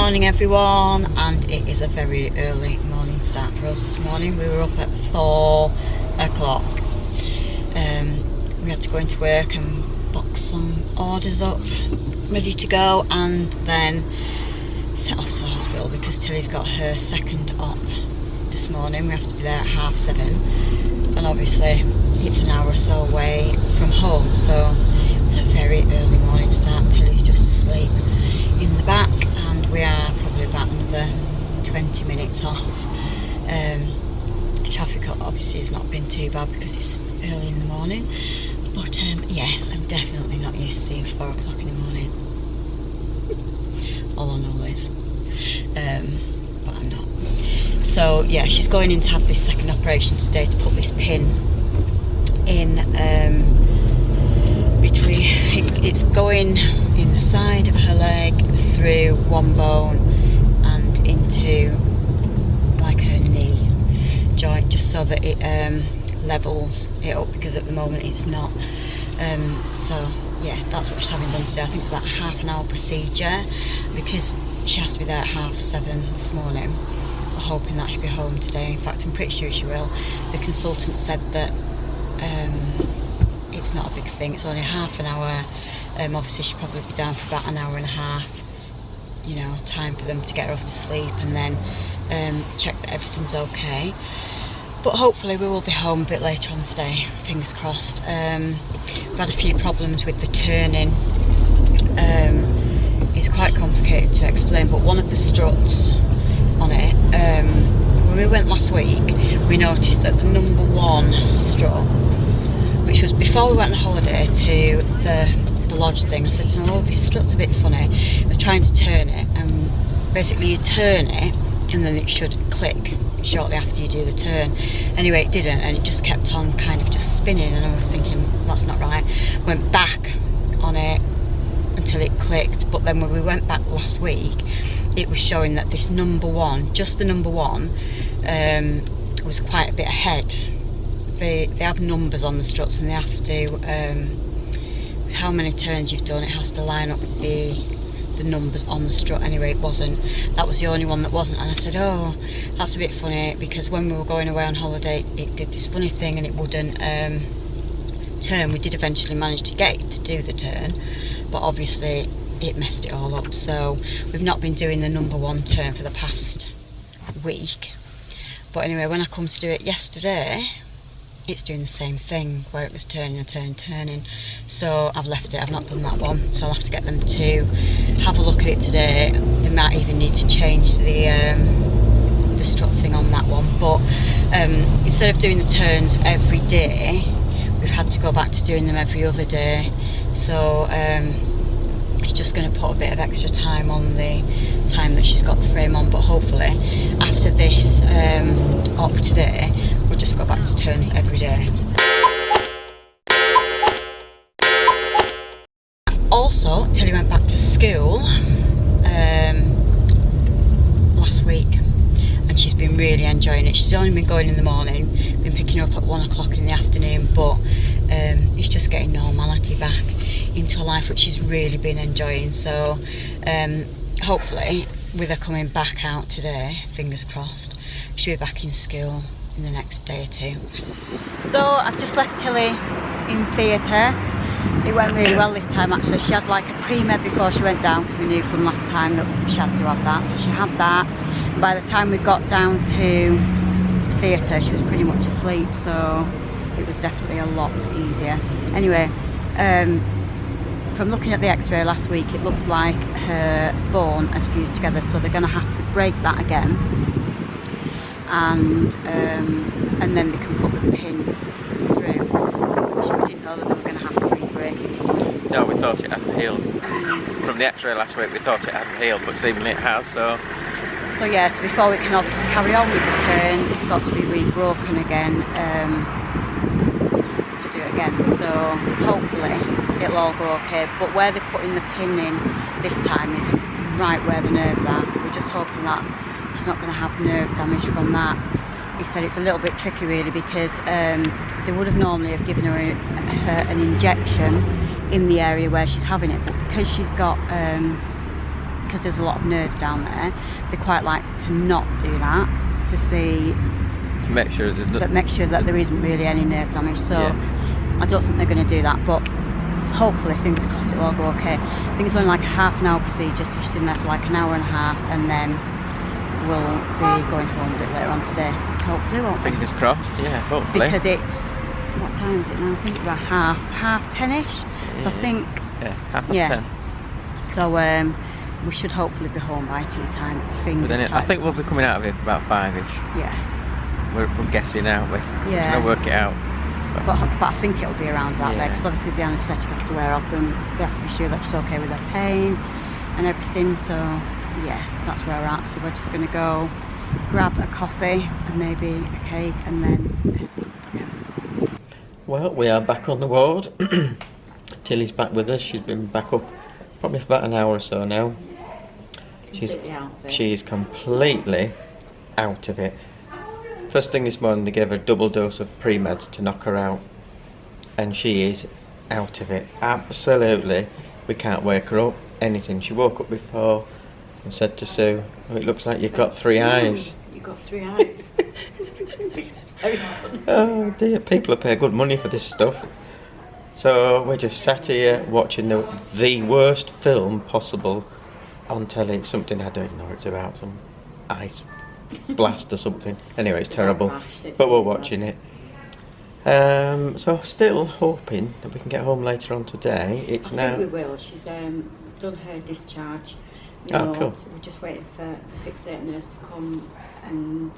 morning everyone, and it is a very early morning start for us this morning. We were up at 4 o'clock. We had to go into work and box some orders up, ready to go, and then set off to the hospital because Tillie's got her second op this morning. We have to be there at 7:30, and obviously it's an hour or so away from home, so it's a very early morning start. Tillie's just asleep in the back, and we are probably about another 20 minutes off. Traffic obviously has not been too bad because it's early in the morning, but yes, I'm definitely not used to seeing 4 o'clock in the morning. All I know is, but I'm not. So yeah, she's going in to have this second operation today to put this pin in between. It's going in the side of her leg through one bone and into like her knee joint, just so that it levels it up, because at the moment it's not. So yeah, that's what she's having done today. I think it's about a half an hour procedure because she has to be there at 7:30 this morning. We're hoping that she'll be home today. In fact, I'm pretty sure she will. The consultant said that it's not a big thing, it's only half an hour. Obviously she'll probably be down for about an hour and a half, you know, time for them to get her off to sleep and then check that everything's okay. But hopefully we will be home a bit later on today, fingers crossed. We've had a few problems with the turning. It's quite complicated to explain, but one of the struts on it, when we went last week, we noticed that the number 1 strut, which was before we went on holiday to the lodge thing, I said to him, oh, this strut's a bit funny. I was trying to turn it, and basically you turn it and then it should click shortly after you do the turn. Anyway, it didn't, and it just kept on kind of just spinning, and I was thinking, that's not right. Went back on it until it clicked, but then when we went back last week, it was showing that this number 1, just the number 1, was quite a bit ahead. They have numbers on the struts, and they have to, with how many turns you've done, it has to line up with the numbers on the strut. Anyway, it wasn't. That was the only one that wasn't, and I said, oh, that's a bit funny, because when we were going away on holiday, it did this funny thing and it wouldn't turn. We did eventually manage to get it to do the turn, but obviously it messed it all up. So we've not been doing the number 1 turn for the past week. But anyway, when I come to do it yesterday, it's doing the same thing, where it was turning and turning. So I've left it, I've not done that one. So I'll have to get them to have a look at it today. They might even need to change the strut thing on that one. But instead of doing the turns every day, we've had to go back to doing them every other day. So it's just going to put a bit of extra time on the time that she's got the frame on, but hopefully after this op today, we'll just go back to turns every day. Also, Tillie went back to school last week, and she's been really enjoying it. She's only been going in the morning, been picking her up at 1 o'clock in the afternoon, but it's just getting normality back into her life, which she's really been enjoying. So hopefully with her coming back out today, fingers crossed, she'll be back in school in the next day or 2. So I've just left Tillie in theatre. It went really well this time actually. She had like a pre-med before she went down, because we knew from last time that she had to have that, so she had that. By the time we got down to theatre, she was pretty much asleep, so it was definitely a lot easier. Anyway, from looking at the x-ray last week, it looked like her bone has fused together, so they're going to have to break that again, and then they can put the pin through, which we didn't know that they were going to have to re-break it. No, we thought it hadn't healed. From the x-ray last week, we thought it hadn't healed, but seemingly it has, so yeah, so before we can obviously carry on with the turns, it's got to be re-broken again to do it again. So hopefully it'll all go okay. But where they're putting the pin in this time is right where the nerves are, so we're just hoping that she's not going to have nerve damage from that. He said it's a little bit tricky really, because they would have normally have given her an injection in the area where she's having it, but because she's got because there's a lot of nerds down there, they quite like to not do that, to see, to make sure that there isn't really any nerve damage. So I don't think they're going to do that, but hopefully, fingers crossed, it'll all go okay. I think it's only like a half an hour procedure, so she's in there for like an hour and a half, and then we'll be going home a bit later on today. Hopefully, won't we? Fingers crossed, yeah, hopefully. Because it's, what time is it now? I think it's about half 10ish. So I think, yeah, 10:30. So we should hopefully be home by tea time. I think we'll be coming out of here for about 5ish. Yeah. We're guessing, aren't we? Yeah. We're trying to work it out. But I think it'll be around that there, because obviously the anaesthetic has to wear off and they have to be sure that she's okay with her pain and everything. So yeah, that's where we're at. So we're just going to go grab a coffee and maybe a cake and then Well, we are back on the ward. Tillie's back with us. She's been back up probably for about an hour or so now. She's completely out of it. First thing this morning, they gave her a double dose of pre-meds to knock her out, and she is out of it. Absolutely, we can't wake her up, anything. She woke up before and said to Sue, "Oh, it looks like you've got 3 eyes." You've got 3 eyes. It's very funny. Oh dear, people pay good money for this stuff. So we're just sat here watching the worst film possible on telly. Something I don't know what it's about, some ice blast or something. Anyway, it's terrible, but we're watching it. So still hoping that we can get home later on today. I think we will. She's done her discharge. Oh, cool. So we're just waiting for the fixator nurse to come and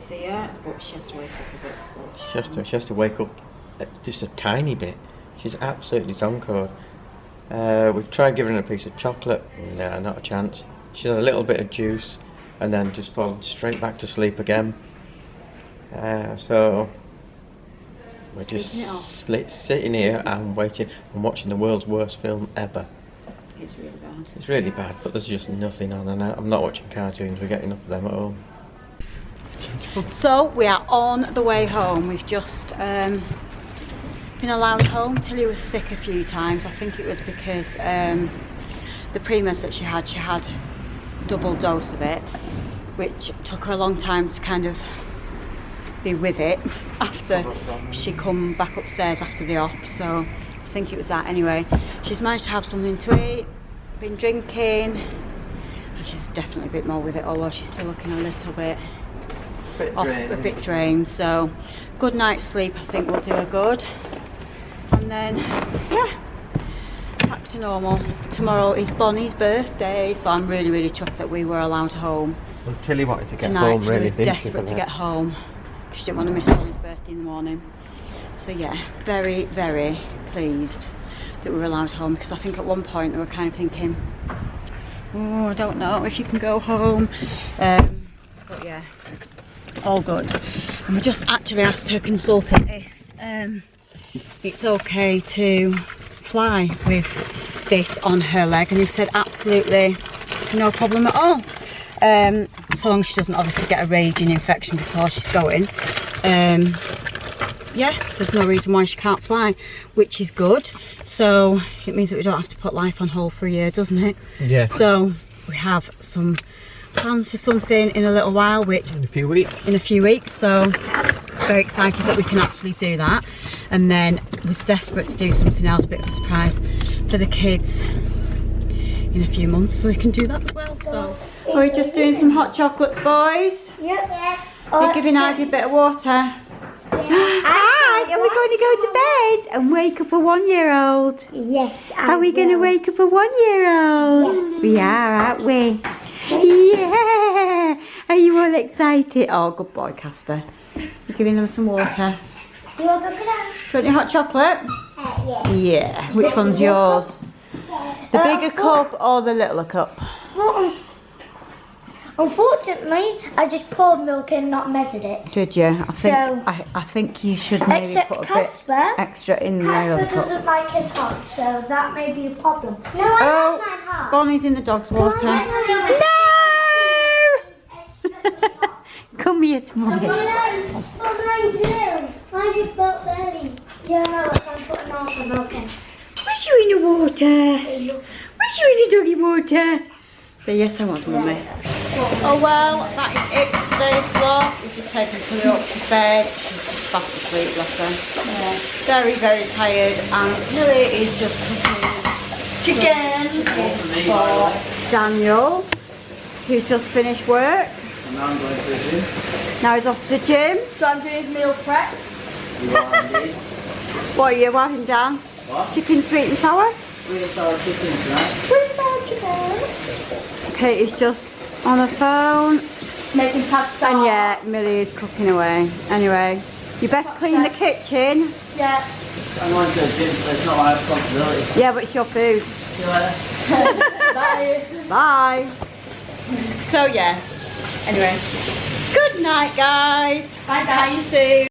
see her, but she has to wake up a bit. She has to wake up just a tiny bit. She's absolutely zonkoed. We've tried giving her a piece of chocolate. No, not a chance. She's had a little bit of juice and then just fallen straight back to sleep again. So we're just sitting here and waiting and watching the world's worst film ever. It's really bad. It's really bad, but there's just nothing on, and I'm not watching cartoons. We get enough of them at home. So we are on the way home. We've just been allowed home. Tillie was sick a few times. I think it was because the pre-meds that she had double dose of it, which took her a long time to kind of be with it after she come back upstairs after the op. So I think it was that. Anyway, she's managed to have something to eat, been drinking, and she's definitely a bit more with it, although she's still looking a little bit a bit drained. So good night's sleep I think will do her good, and then yeah, back to normal. Tomorrow is Bonnie's birthday, so I'm really chuffed that we were allowed home. Well, Tillie wanted to get tonight. home really, Tillie was desperate to get home. She didn't want to miss Bonnie's birthday in the morning. So yeah, very pleased that we were allowed home, because I think at one point they were kind of thinking, oh, I don't know if you can go home. But yeah, all good. And we just actually asked her consultant if it's okay to fly with this on her leg, and he said absolutely no problem at all. So long as she doesn't obviously get a raging infection before she's going. Yeah, there's no reason why she can't fly, which is good. So it means that we don't have to put life on hold for a year, doesn't it? Yeah. So we have some plans for something in a little while, which in a few weeks. So very excited that we can actually do that. And then was desperate to do something else, a bit of a surprise for the kids in a few months, so we can do that as well. So are we just doing some hot chocolates, boys? Yep. Yeah. You're giving Ivy a bit of water. Hi, are we going to go to bed and wake up a 1-year-old? Yes. Are we going to wake up a 1-year-old? Yes. We are, aren't we? Yeah. Are you all excited? Oh, good boy, Casper. You're giving them some water. Do you want to go down? Do you want your hot chocolate? Yeah. Yeah. Which one's yours? The bigger cup or the littler cup? Unfortunately, I just poured milk in, not measured it. Did you? I think you should maybe put a bit extra in there. Casper doesn't like his hot, so that may be a problem. No, I like mine hot. Bonnie's in the dog's water. No! Come here to Mummy. Mine's blue. Mine's just built early. Yeah, no, I'm putting all the milk in. Where's you in the water? Where's you in the doggy water? So So yes, I was, Mummy. Oh well, that is it for today's vlog. We've just taken Tillie up to bed. She's fast asleep, bless her. Yeah. Very, very tired, and Tillie is just cooking chicken for Daniel, who's just finished work. And now I'm going to the gym. Now he's off to the gym. So I'm doing his meal prep. You are indeed. What are you having, Dan? What? Chicken sweet and sour? Sweet and sour chicken tonight. Sweet sour chicken. Katie's just on her phone. Making pasta. And yeah, Millie is cooking away. Anyway, you best clean the kitchen. Yeah. I'm going to the gym, so it's not my responsibility. Yeah, but it's your food. See you later. Bye. Bye. So yeah, anyway, good night guys. Bye, See you soon.